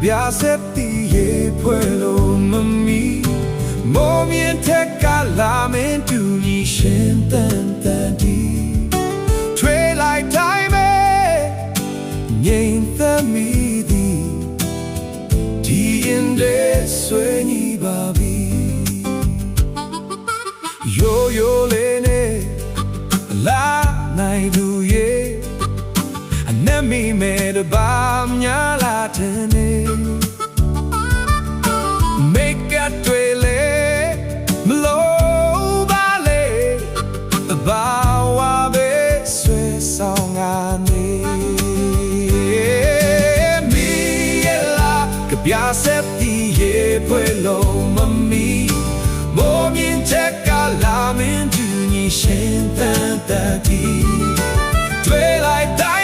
ပြားဆက်တီရဲ့ဖွဲလို့မမီမိုးမြင့်ထက်ကလာမင်းတူညီရှင်တန်တန်တီထွေးလိုက်တိုင်းပဲငြိမ်သက်မိသည်ဒီရင်တဲ့ဆွေးညီပါပြီရိုးရိုးလေးနဲ့လာနိုင်သူရဲ့အနက်မိမဲ့တပါများလာတဲ့နေမိတ်ကတွေလေမလို့ပါလေဘာဝပဲဆွေဆောင်ငါနေမိရလာကပြားဆက်တီရဲ့ဖွဲလုံးမမီမိုးမြင့်ချက်ကလာမင်းတူညီရှင်တန်တန်တီတွေ့လိုက်တိုင်း